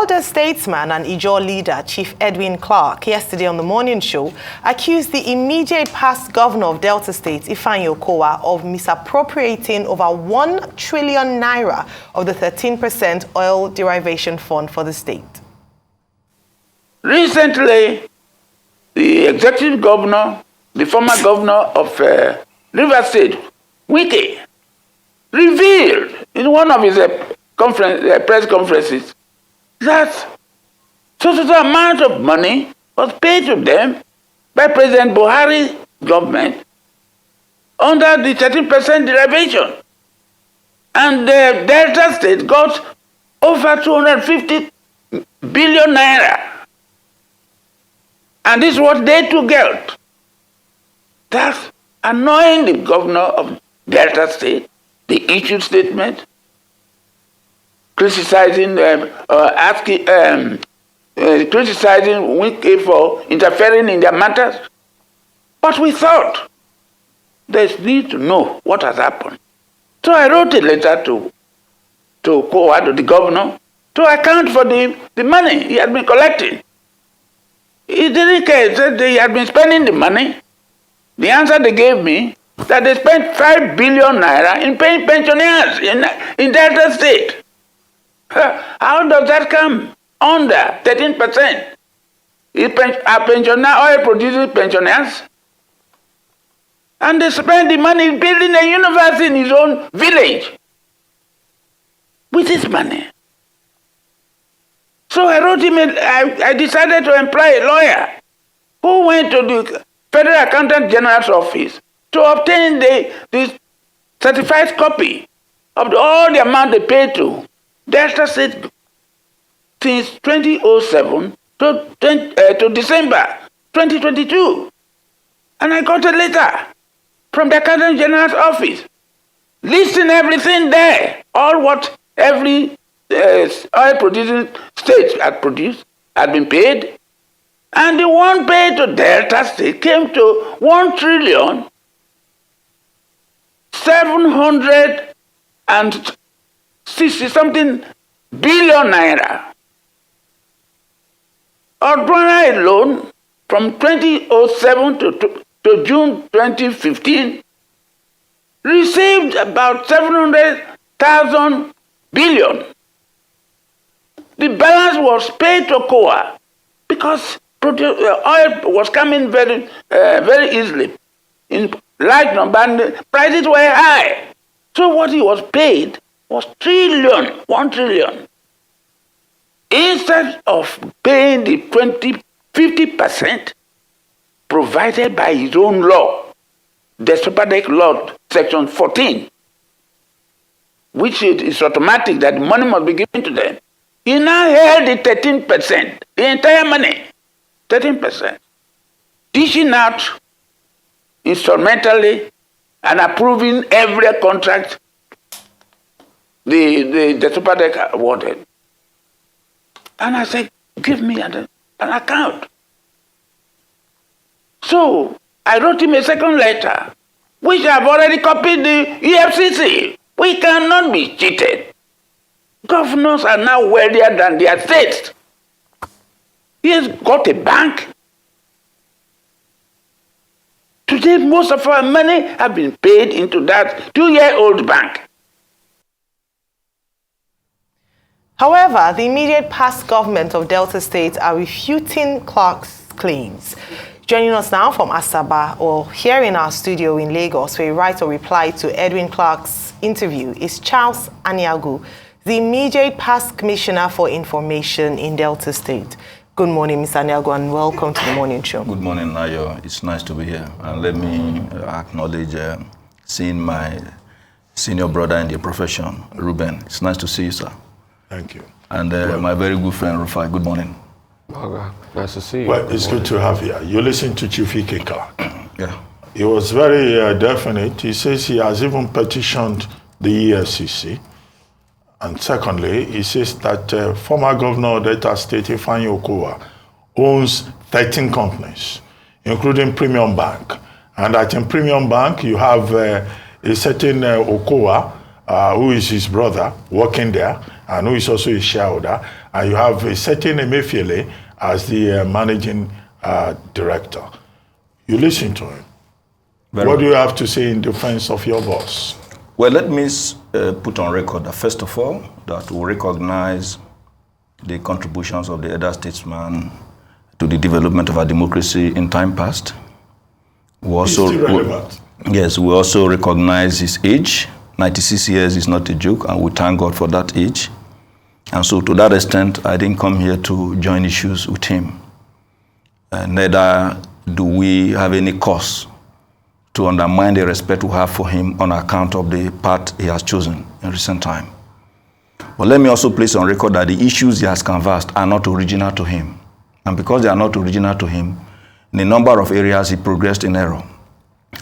elder statesman and Ijaw leader, Chief Edwin Clark, yesterday on the morning show, accused the immediate past governor of Delta State, Ifeanyi Okowa, of misappropriating over 1 trillion naira of the 13% oil derivation fund for the state. Recently, the executive governor, the former governor of Rivers State, Wike, revealed in one of his press conferences that so amount of money was paid to them by President Buhari's government under the 13% derivation. And the Delta State got over 250 billion naira. And this is what they took out. That's annoying the governor of Delta State. They issued statement criticizing criticizing Wike for interfering in their matters. But we thought there's need to know what has happened. So I wrote a letter to Okowa, to the governor, to account for the money he had been collecting. He didn't care. He said they had been spending the money. The answer they gave me, that they spent 5 billion naira in paying pensioners in Delta State. How does that come under 13%? Are pensioner oil producing pensioners? And they spend the money building a university in his own village with his money. So I wrote him, I decided to employ a lawyer who went to the Federal Accountant General's office to obtain the certified copy of all the amount they paid to Delta State since 2007 to December 2022. And I got a letter from the Accountant General's office listing everything there, all what every oil producing state had been paid. And the one paid to Delta State came to 1 trillion 760-something billion naira. Ordinary loan from 2007 to June 2015 received about 700,000 billion. The balance was paid to Okowa because oil was coming very easily in large number and prices were high. So what he was paid was 1 trillion. Instead of paying the 50% provided by his own law, the Superdeck Law, Section 14, which is automatic that the money must be given to them, he now held the 13%, the entire money, 13%, dishing out instrumentally and approving every contract the Superdeck awarded. And I said, give me an account. So I wrote him a second letter, which I've already copied the EFCC. We cannot be cheated. Governors are now wealthier than their states. He has got a bank. Today, most of our money have been paid into that 2-year-old bank. However, the immediate past government of Delta State are refuting Clark's claims. Joining us now from Asaba, or here in our studio in Lagos, where he writes or reply to Edwin Clark's interview, is Charles Aniagwu, the immediate past Commissioner for Information in Delta State. Good morning, Mr. Aniagwu, and welcome to the morning show. Good morning, Nayo. It's nice to be here. And let me acknowledge seeing my senior brother in the profession, Ruben. It's nice to see you, sir. Thank you. And my very good friend, Rufai. Good morning. Nice to see you. Well, it's good to have you. You listen to Chief Clark. Yeah. He was very definite. He says he has even petitioned the EFCC. And secondly, he says that former governor of Delta State, Ifeanyi Okowa, owns 13 companies, including Premium Bank. And that in Premium Bank, you have a certain Okowa, who is his brother, working there. and who is also a shareholder, and you have a certain Emefiele as the managing director. You listen to him. What do you have to say in defense of your boss? Well, let me put on record that, first of all, that we recognize the contributions of the elder statesman to the development of our democracy in time past. We also, still relevant. Yes, we also recognize his age. 96 years is not a joke, and we thank God for that age. And so to that extent, I didn't come here to join issues with him. Neither do we have any cause to undermine the respect we have for him on account of the path he has chosen in recent time. But let me also place on record that the issues he has canvassed are not original to him. And because they are not original to him, in a number of areas he progressed in error.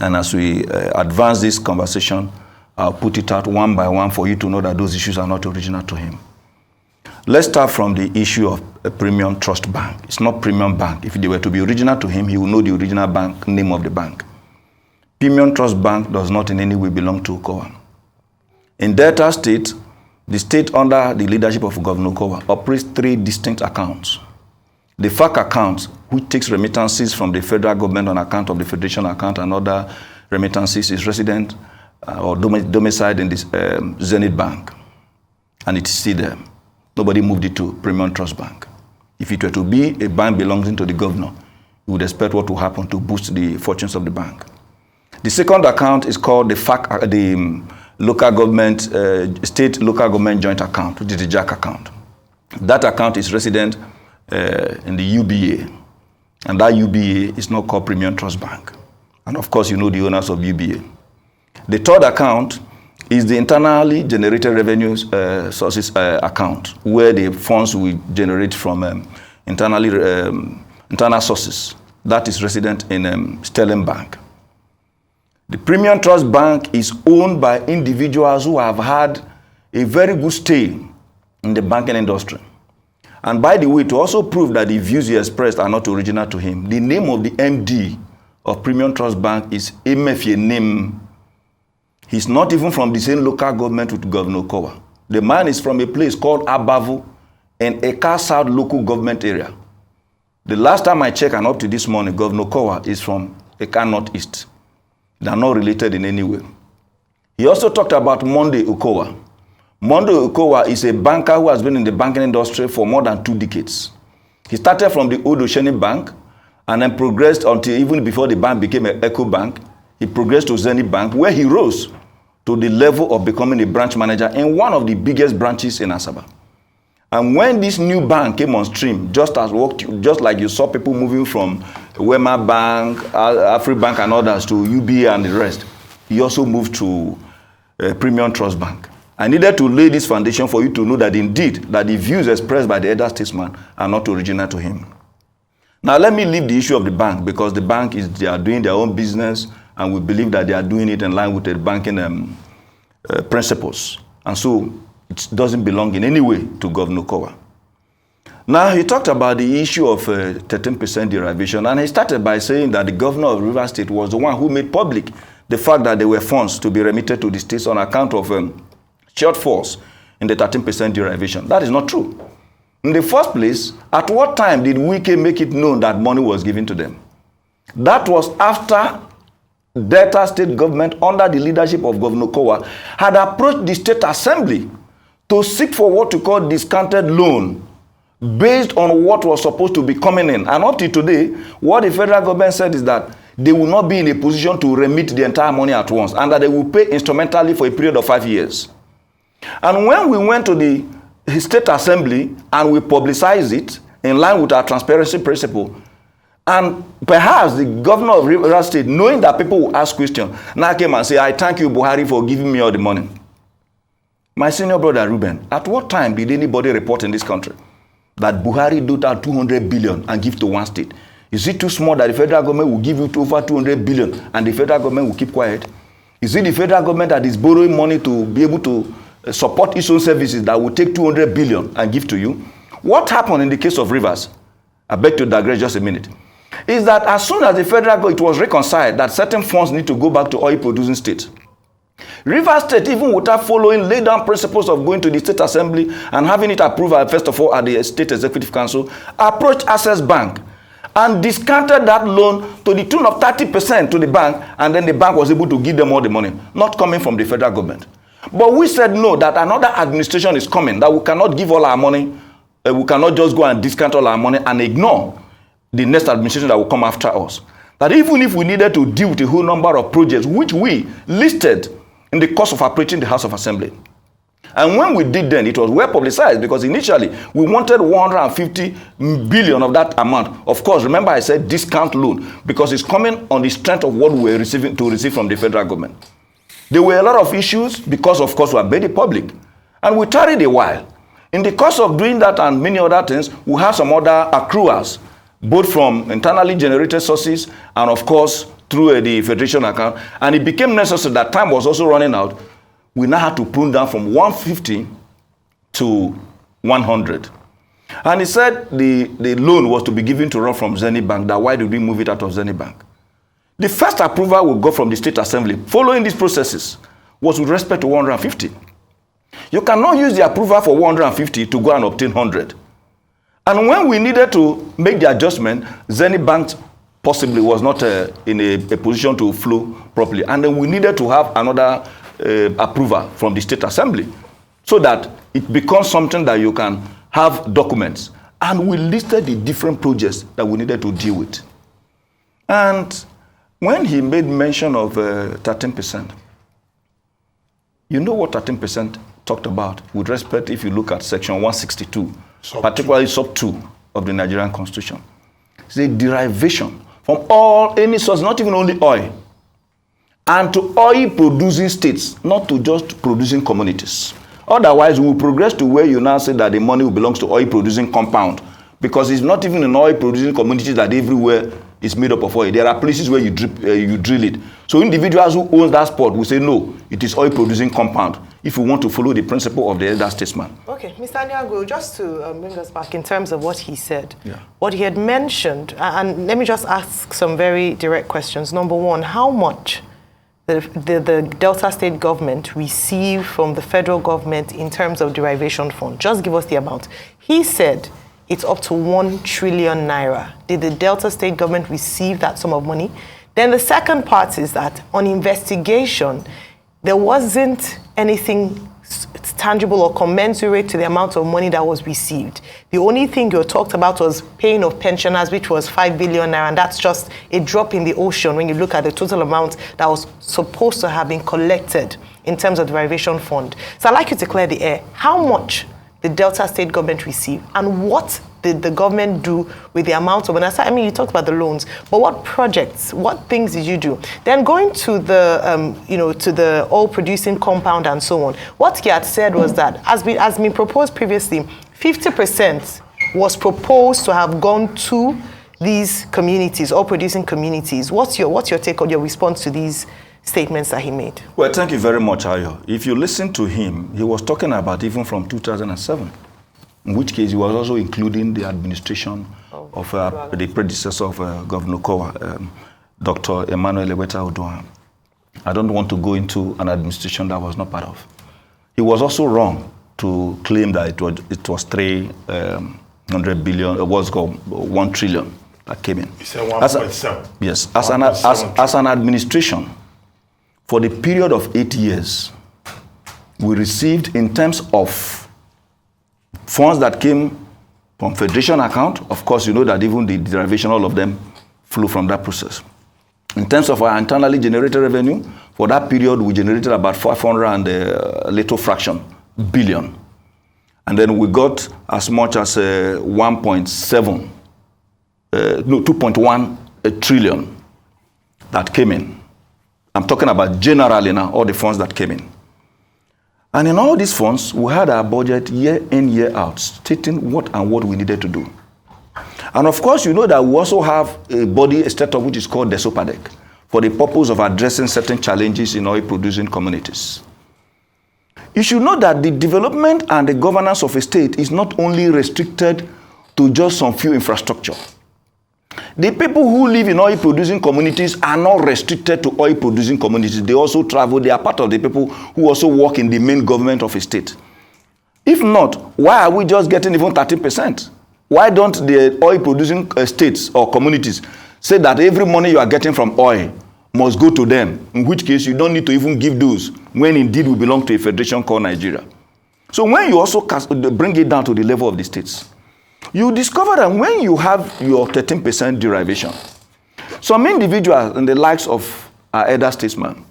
And as we advance this conversation, I'll put it out one by one for you to know that those issues are not original to him. Let's start from the issue of a premium trust bank. It's not premium bank. If they were to be original to him, he would know the original bank name of the bank. Premium Trust Bank does not in any way belong to Okowa. In Delta State, the state under the leadership of Governor Okowa operates 3 distinct accounts. The FAC account, which takes remittances from the federal government on account of the Federation account and other remittances, is resident or domiciled in this Zenith Bank. And it is still there. Nobody moved it to Premium Trust Bank. If it were to be a bank belonging to the governor, you would expect what will happen to boost the fortunes of the bank. The second account is called the FAC, the local government, state local government joint account, which is the JAC account. That account is resident in the UBA, and that UBA is not called Premium Trust Bank. And of course, you know the owners of UBA. The third account is the internally generated revenue sources account, where the funds we generate from internal sources. That is resident in Sterling Bank. The Premium Trust Bank is owned by individuals who have had a very good stay in the banking industry. And by the way, to also prove that the views he expressed are not original to him, the name of the MD of Premium Trust Bank is Emefiele. He's not even from the same local government with Governor Okowa. The man is from a place called Abavu in Eka South local government area. The last time I checked and up to this morning, Governor Okowa is from Eka Northeast. They are not related in any way. He also talked about Monday Okowa. Monday Okowa is a banker who has been in the banking industry for more than 2 decades. He started from the old Oceanic Bank and then progressed until even before the bank became an Eco Bank. He progressed to Zenith Bank, where he rose to the level of becoming a branch manager in one of the biggest branches in Asaba. And when this new bank came on stream, just like you saw people moving from Wema Bank, Afribank and others to UBA and the rest, he also moved to Premium Trust Bank. I needed to lay this foundation for you to know that indeed, that the views expressed by the elder statesman are not original to him. Now let me leave the issue of the bank, because the bank they are doing their own business, and we believe that they are doing it in line with the banking principles. And so it doesn't belong in any way to Governor Okowa. Now, he talked about the issue of 13% derivation, and he started by saying that the governor of Rivers State was the one who made public the fact that there were funds to be remitted to the states on account of shortfalls in the 13% derivation. That is not true. In the first place, at what time did Wike make it known that money was given to them? That was after Delta State government, under the leadership of Governor Okowa, had approached the State Assembly to seek for what we call discounted loan based on what was supposed to be coming in. And up to today, what the federal government said is that they will not be in a position to remit the entire money at once, and that they will pay instrumentally for a period of 5 years. And when we went to the State Assembly and we publicized it in line with our transparency principle, and perhaps the governor of Rivers State, knowing that people will ask questions, now came and said, I thank you, Buhari, for giving me all the money. My senior brother, Ruben, at what time did anybody report in this country that Buhari do that 200 billion and give to one state? Is it too small that the federal government will give you over 200 billion and the federal government will keep quiet? Is it the federal government that is borrowing money to be able to support its own services that will take 200 billion and give to you? What happened in the case of Rivers, I beg to digress just a minute, is that as soon as the federal government, it was reconciled that certain funds need to go back to oil producing states. Rivers State, even without following laid down principles of going to the State Assembly and having it approved, first of all, at the State Executive Council, approached Access Bank and discounted that loan to the tune of 30% to the bank, and then the bank was able to give them all the money, not coming from the federal government. But we said no, that another administration is coming, that we cannot give all our money, we cannot just go and discount all our money and ignore the next administration that will come after us. That even if we needed to deal with a whole number of projects, which we listed in the course of approaching the House of Assembly. And when we did then, it was well publicized, because initially we wanted 150 billion of that amount. Of course, remember I said discount loan, because it's coming on the strength of what we were receive from the federal government. There were a lot of issues because, of course, we are very public. And we tarried a while. In the course of doing that and many other things, we have some other accruals, both from internally generated sources and, of course, through the Federation account. And it became necessary that time was also running out. We now had to prune down from 150 to 100. And he said the loan was to be given to run from Zenith Bank. That why did we move it out of Zenith Bank? The first approval we got from the State Assembly following these processes was with respect to 150. You cannot use the approval for 150 to go and obtain 100. And when we needed to make the adjustment, Zenith Bank possibly was not in a position to flow properly. And then we needed to have another approval from the State Assembly so that it becomes something that you can have documents. And we listed the different projects that we needed to deal with. And when he made mention of 13%, you know what 13% talked about with respect, if you look at section 162, particularly sub 2 of the Nigerian Constitution. It's a derivation from any source, not even only oil, and to oil producing states, not to just producing communities. Otherwise, we will progress to where you now say that the money belongs to oil producing compound, because it's not even in oil producing communities that everywhere is made up of oil. There are places where you drill it. So individuals who own that spot will say, no, it is oil producing compound, if we want to follow the principle of the elder statesman. Okay, Mr. Aniagwu, just to bring us back in terms of what he said, what he had mentioned, and let me just ask some very direct questions. Number one, how much the Delta State government received from the federal government in terms of derivation fund? Just give us the amount. He said it's up to 1 trillion naira. Did the Delta State government receive that sum of money? Then the second part is that on investigation, there wasn't anything tangible or commensurate to the amount of money that was received. The only thing you talked about was paying of pensioners, which was 5 billion naira, and that's just a drop in the ocean when you look at the total amount that was supposed to have been collected in terms of the derivation fund. So I'd like you to clear the air. How much did Delta State government receive, and what did the government do with the amount of money? I mean, you talked about the loans, but what projects, what things did you do? Then going to the, to the oil-producing compound and so on, what he had said was that, as been proposed previously, 50% was proposed to have gone to these communities, oil-producing communities. What's your take on your response to these statements that he made? Well, thank you very much, Ayo. If you listen to him, he was talking about even from 2007, in which case he was also including the administration of the predecessor of Governor Kowa, Dr. Emmanuel Eweta Odoa. I don't want to go into an administration that was not part of. He was also wrong to claim that it was 300 billion, it was 1 trillion that came in. He said 1.7. Yes, as an administration, for the period of 8 years, we received, in terms of funds that came from Federation account, of course, you know that even the derivation, all of them flew from that process. In terms of our internally generated revenue, for that period, we generated about 500 and a little fraction billion. And then we got as much as 2.1 trillion that came in. I'm talking about generally now, all the funds that came in. And in all these funds, we had our budget year in, year out, stating what we needed to do. And of course, you know that we also have a body, a setup which is called the SOPADEC, for the purpose of addressing certain challenges in oil-producing communities. You should know that the development and the governance of a state is not only restricted to just some few infrastructure. The people who live in oil-producing communities are not restricted to oil-producing communities. They also travel. They are part of the people who also work in the main government of a state. If not, why are we just getting even 30%? Why don't the oil-producing states or communities say that every money you are getting from oil must go to them, in which case you don't need to even give those, when indeed we belong to a federation called Nigeria. So when you also bring it down to the level of the states, you discover that when you have your 13% derivation, some individuals and the likes of our elder statesmen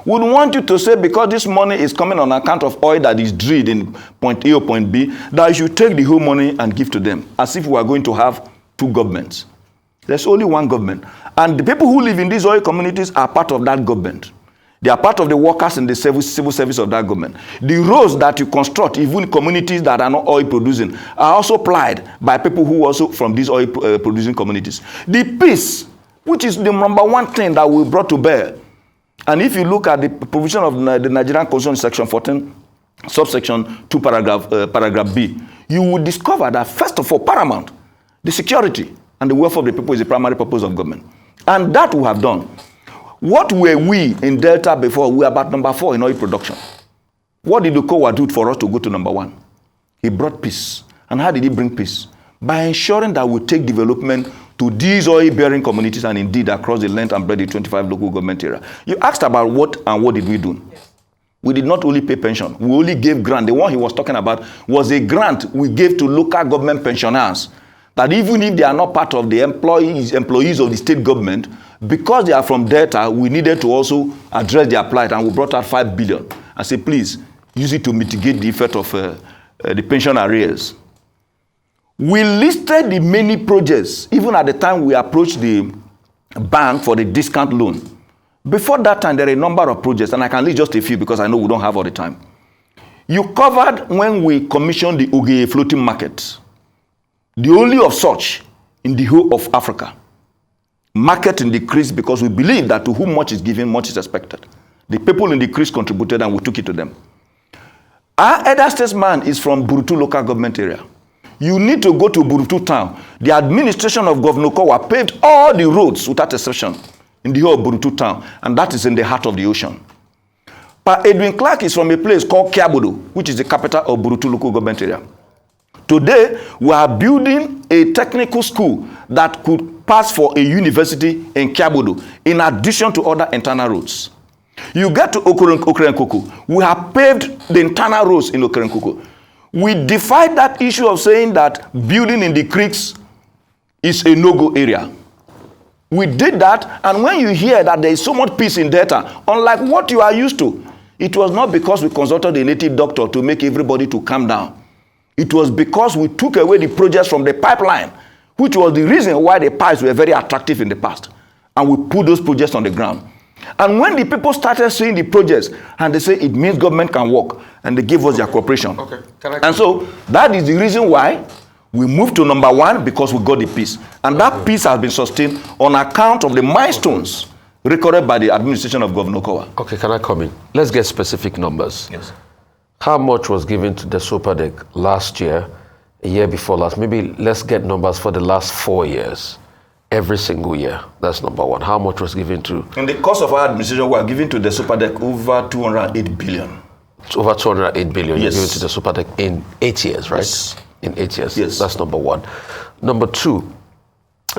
would want you to say, because this money is coming on account of oil that is drilled in point A or point B, that you should take the whole money and give to them, as if we are going to have two governments. There's only one government. And the people who live in these oil communities are part of that government. They are part of the workers in the civil service of that government. The roads that you construct, even communities that are not oil producing, are also plied by people who also from these oil producing communities. The peace, which is the number one thing that we brought to bear. And if you look at the provision of the Nigerian Constitution, section 14, subsection 2, paragraph B, you will discover that first of all, paramount, the security and the welfare of the people is the primary purpose of government. And that we have done. What were we in Delta before? We were about number 4 in oil production. What did Okowa do for us to go to number 1? He brought peace. And how did he bring peace? By ensuring that we take development to these oil-bearing communities and indeed across the length and breadth of 25 local government area. You asked about what and what did we do? Yes. We did not only pay pension. We only gave grant. The one he was talking about was a grant we gave to local government pensioners, that even if they are not part of the employees of the state government, because they are from Delta, we needed to also address their plight, and we brought out 5 billion and said, please, use it to mitigate the effect of the pension arrears. We listed the many projects, even at the time we approached the bank for the discount loan. Before that time, there are a number of projects, and I can list just a few because I know we don't have all the time. You covered when we commissioned the Oge floating market, the only of such in the whole of Africa. Market decreased because we believe that to whom much is given, much is expected. The people in the crease contributed and we took it to them. Our elder statesman is from Burutu local government area. You need to go to Burutu town. The administration of Governor Kowa paved all the roads without exception in the whole of Burutu town, and that is in the heart of the ocean. But Edwin Clark is from a place called Kiabodo, which is the capital of Burutu local government area. Today, we are building a technical school that could pass for a university in Kiabodo, in addition to other internal roads. You get to Okerenkoko, we have paved the internal roads in Okerenkoko. We defied that issue of saying that building in the creeks is a no-go area. We did that, and when you hear that there is so much peace in Delta, unlike what you are used to, it was not because we consulted a native doctor to make everybody to calm down. It was because we took away the projects from the pipeline, which was the reason why the pipes were very attractive in the past. And we put those projects on the ground. And when the people started seeing the projects, and they say it means government can work, and they gave us their cooperation. Okay. And so that is the reason why we moved to number 1, because we got the peace. And that peace has been sustained on account of the milestones recorded by the administration of Governor Kowa. Okay, can I come in? Let's get specific numbers. Yes. How much was given to the Sopadec last year, a year before last? Maybe let's get numbers for the last 4 years. Every single year. That's number 1. How much was given to? In the course of our administration, we are giving to the Sopadec over 208 billion. It's over 208 billion. Yes. Given to the Sopadec in 8 years, right? Yes. In 8 years. Yes. That's number 1. Number 2,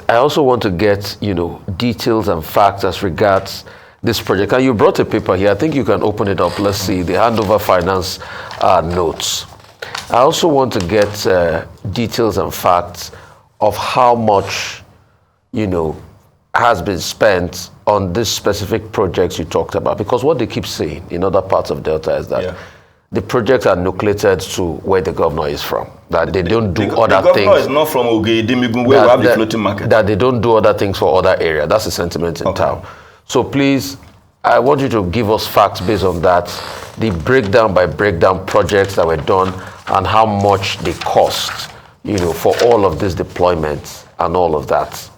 I also want to get, details and facts as regards this project. And you brought a paper here. I think you can open it up. Let's see the handover finance notes. I also want to get details and facts of how much, has been spent on these specific projects you talked about. Because what they keep saying in other parts of Delta is that the projects are nucleated to where the governor is from. That they don't do other things. The governor is not from Ogedimigun, where we have the floating market. That they don't do other things for other areas. That's the sentiment in town. So please, I want you to give us facts based on that, the breakdown by breakdown projects that were done and how much they cost, for all of these deployments and all of that.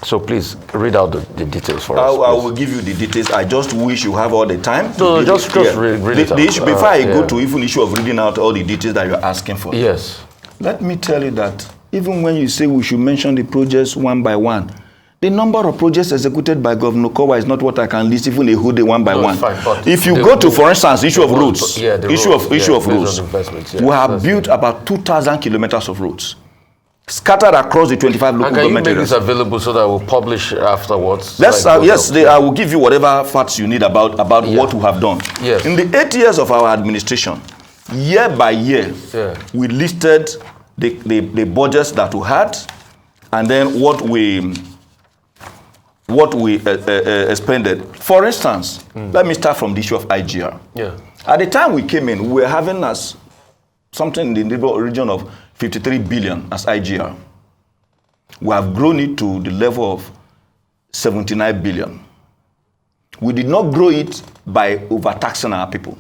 So please read out the details for us. I will give you the details. I just wish you have all the time. No, just read it out. The issue, before I go to even issue of reading out all the details that you're asking for. Yes. Let me tell you that even when you say we should mention the projects one by one, the number of projects executed by Governor Kowa is not what I can list even a whole day one by one. Fine, if you go to, for instance, issue of roads, issue of roads, we have built about 2,000 kilometers of roads, scattered across the 25 local government areas. Can you make this available so that we'll publish afterwards? Yes, I will give you whatever facts you need about what we have done. Yes. In the 8 years of our administration, year by year, we listed the budgets that we had, and then what we expended. For instance, let me start from the issue of IGR. Yeah. At the time we came in, we were having as something in the region of 53 billion as IGR. We have grown it to the level of 79 billion. We did not grow it by overtaxing our people.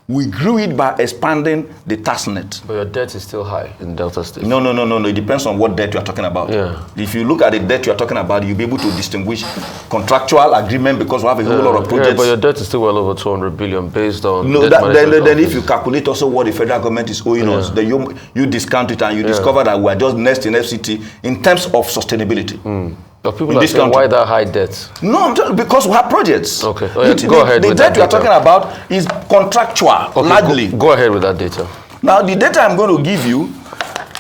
We grew it by expanding the tax net. But your debt is still high in Delta State. No. It depends on what debt you are talking about. Yeah. If you look at the debt you are talking about, you'll be able to distinguish contractual agreement because we have a whole lot of projects. Yeah, but your debt is still well over 200 billion based on. No, then if you calculate also what the federal government is owing us, then you discount it and you discover that we are just next in FCT in terms of sustainability. But people are saying, why that high debt? No, I'm telling you, because we have projects. Okay, go ahead. The debt we are talking about is contractual, largely. Go ahead with that data. Now, the data I'm going to give you,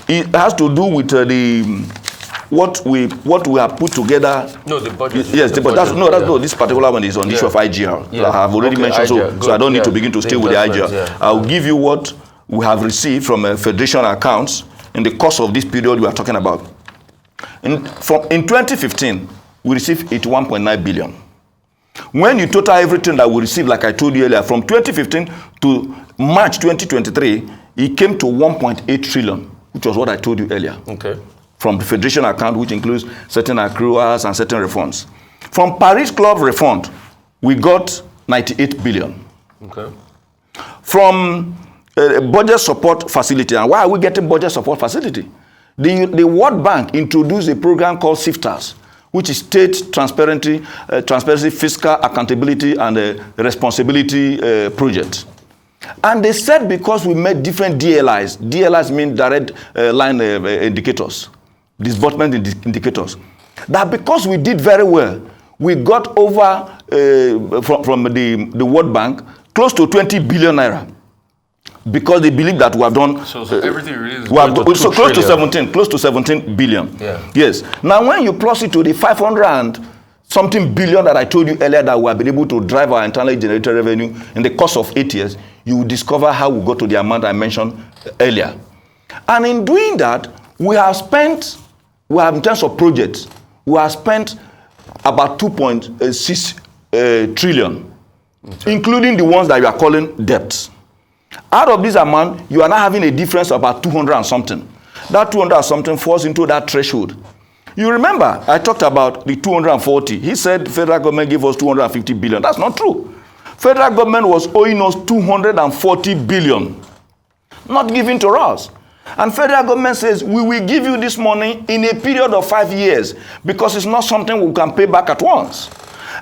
it has to do with what we have put together. No, the budget. Yes, this particular one is on the issue of IGR. I have already mentioned, so I don't need to begin to stay with the IGR. Yeah. I'll give you what we have received from federation accounts in the course of this period we are talking about. In 2015, we received 81.9 billion. When you total everything that we received, like I told you earlier, from 2015 to March 2023, it came to 1.8 trillion, which was what I told you earlier. Okay. From the federation account, which includes certain accruals and certain refunds. From Paris Club refund, we got 98 billion. Okay. From budget support facility, and why are we getting budget support facility? The World Bank introduced a program called SIFTAS, which is State Transparency, Fiscal Accountability and Responsibility Project. And they said because we made different DLIs mean direct line indicators, disbursement indicators, that because we did very well, we got over, from the World Bank, close to 20 billion naira. Because they believe that we have done so everything really is close to 17 billion. Yeah. Yes. Now when you plus it to the 500 and something billion that I told you earlier that we have been able to drive our internally generated revenue in the course of 8 years, you will discover how we got to the amount I mentioned earlier. And in doing that, we have in terms of projects, we have spent about 2.6 trillion, including the ones that you are calling debts. Out of this amount, you are now having a difference of about 200 and something. That 200 and something falls into that threshold. You remember, I talked about the 240. He said federal government gave us 250 billion. That's not true. Federal government was owing us 240 billion, not given to us. And federal government says, we will give you this money in a period of 5 years because it's not something we can pay back at once.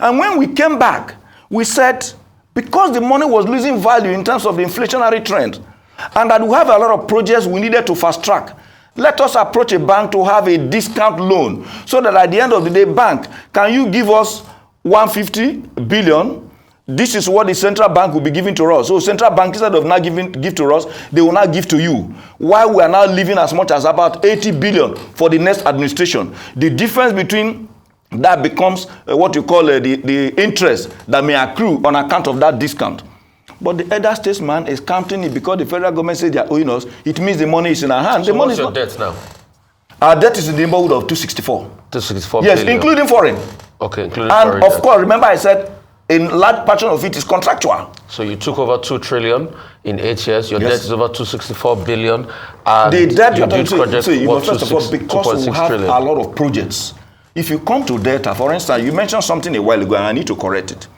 And when we came back, we said, because the money was losing value in terms of the inflationary trend, and that we have a lot of projects we needed to fast track, let us approach a bank to have a discount loan so that at the end of the day, bank, can you give us 150 billion? This is what the central bank will be giving to us. So central bank, instead of now give to us, they will now give to you. While we are now leaving as much as about 80 billion for the next administration. The difference between that becomes what you call the interest that may accrue on account of that discount. But the elder statesman is counting it because the federal government says they are owing us. It means the money is in our hands. So the money what's your debt now? Our debt is in the neighborhood of 264. 264 yes, billion. including foreign. Okay, including and foreign. And of course, remember I said a large portion of it is contractual. So you took over 2 trillion in 8 years. Your debt is over 264 billion. And the debt you did project first of all, because we have a lot of projects. If you come to data, for instance, you mentioned something a while ago, and I need to correct it.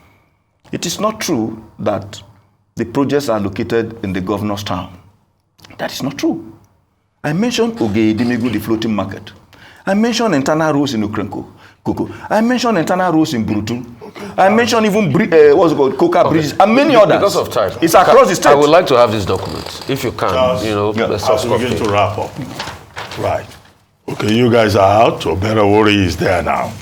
It is not true that the projects are located in the governor's town. That is not true. I mentioned Ogedimegu, the floating market. I mentioned internal roads in Ukrenko. I mentioned internal roads in Burutu. I mentioned even what's it called, Coca Bridges, and many others. Because of time, it's across the state. I would like to have this document, if you can. Charles, you know, as we begin to wrap up. Right. Okay, you guys are out. Obera Wori is there now.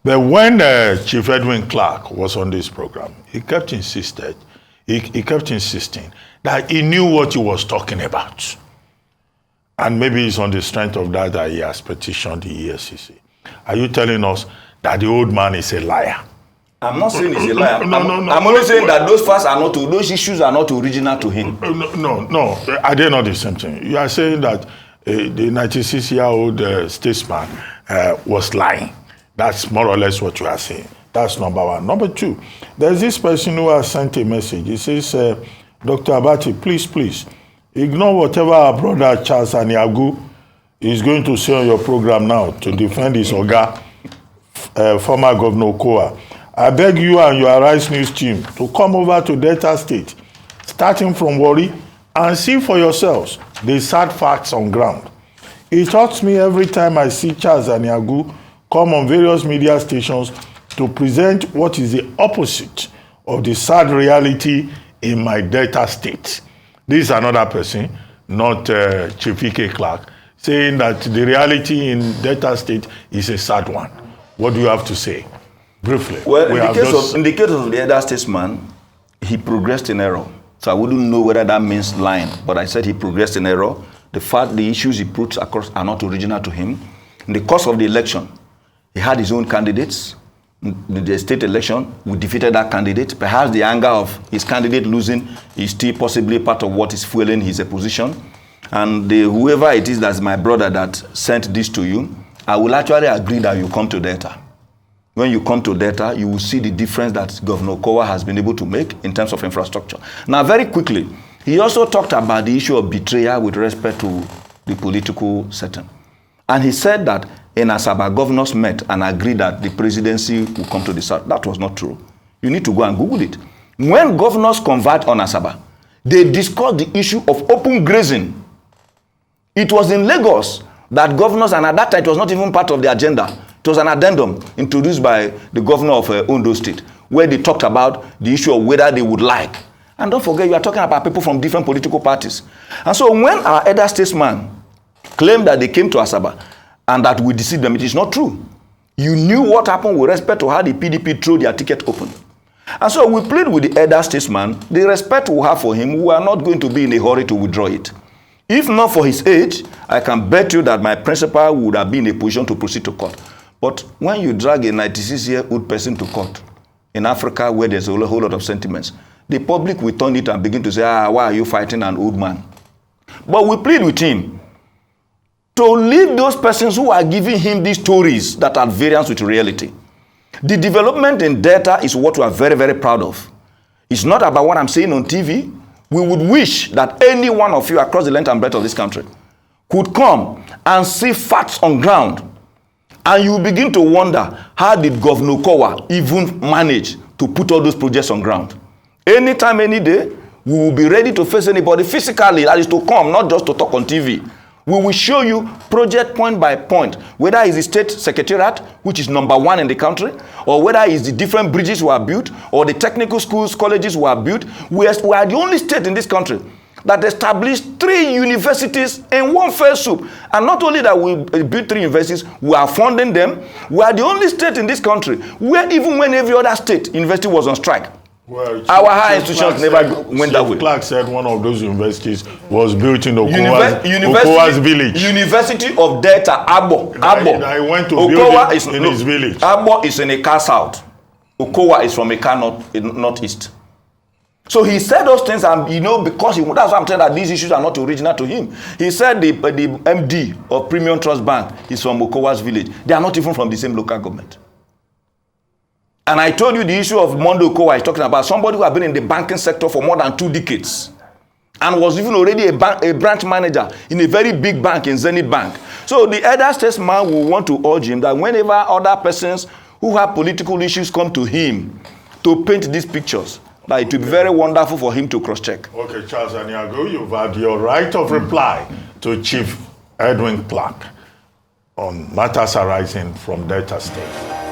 But when Chief Edwin Clark was on this program, he kept insisting that he knew what he was talking about. And maybe it's on the strength of that he has petitioned the EFCC. Are you telling us that the old man is a liar? I'm not saying he's a liar. No, I'm only saying that those issues are not original to him. No. Are they not the same thing? You are saying that the 96-year-old statesman was lying. That's more or less what you are saying. That's number one. Number two, there's this person who has sent a message. He says, Dr. Abati, please, ignore whatever our brother Charles Aniagwu is going to say on your program now to defend his Oga, former Governor Okowa. I beg you and your Arise News team to come over to Delta State, starting from Warri, and see for yourselves the sad facts on ground. It hurts me every time I see Charles Aniagwu come on various media stations to present what is the opposite of the sad reality in my Delta State. This is another person, not Chief E.K. Clark, saying that the reality in Delta State is a sad one. What do you have to say? Briefly. Well, in the case of the elder statesman, he progressed in error. So I wouldn't know whether that means lying, but I said he progressed in error. The issues he puts across are not original to him. In the course of the election, he had his own candidates. In the state election, we defeated that candidate. Perhaps the anger of his candidate losing is still possibly part of what is fueling his opposition. And whoever it is that's my brother that sent this to you, I will actually agree that you come to Delta. When you come to Delta, you will see the difference that Governor Okowa has been able to make in terms of infrastructure. Now, very quickly, he also talked about the issue of betrayal with respect to the political setting. And he said that in Asaba, governors met and agreed that the presidency will come to the south. That was not true. You need to go and Google it. When governors convert on Asaba, they discussed the issue of open grazing. It was in Lagos that governors, and at that time it was not even part of the agenda, it was an addendum introduced by the governor of Ondo State, where they talked about the issue of whether they would like. And don't forget, you are talking about people from different political parties. And so when our elder statesman claimed that they came to Asaba and that we deceived them, it is not true. You knew what happened with respect to how the PDP threw their ticket open. And so we plead with the elder statesman, the respect we have for him, we are not going to be in a hurry to withdraw it. If not for his age, I can bet you that my principal would have been in a position to proceed to court. But when you drag a 96-year-old person to court in Africa where there's a whole lot of sentiments, the public will turn it and begin to say, why are you fighting an old man? But we plead with him to leave those persons who are giving him these stories that are at variance with reality. The development in Delta is what we are very, very proud of. It's not about what I'm saying on TV. We would wish that any one of you across the length and breadth of this country could come and see facts on ground. And you begin to wonder, how did Governor Okowa even manage to put all those projects on ground? Anytime, any day, we will be ready to face anybody physically, that is to come, not just to talk on TV. We will show you project point by point, whether it's the state secretariat, which is #1 in the country, or whether it's the different bridges we are built, or the technical schools, colleges we are built. We are the only state in this country that established 3 universities in one fell swoop. And not only that we built 3 universities, we are funding them. We are the only state in this country where even when every other state university was on strike, well, our higher institutions never went that way. Clark said one of those universities was built in Okowa's village. University of Delta, Abo. I went to Okowa build it in his village. Abo is in Eka South. Okowa is from Eka Northeast. So he said those things, and because that's why I'm saying that these issues are not original to him. He said the MD of Premium Trust Bank is from Okowa's village. They are not even from the same local government. And I told you the issue of Mondo Okowa is talking about somebody who has been in the banking sector for more than 2 decades and was even already a branch manager in a very big bank in Zenith Bank. So the elder statesman will want to urge him that whenever other persons who have political issues come to him to paint these pictures, that it will be very wonderful for him to cross-check. Okay, Charles Aniagwu, you've had your right of reply to Chief Edwin Clark on matters arising from Delta State.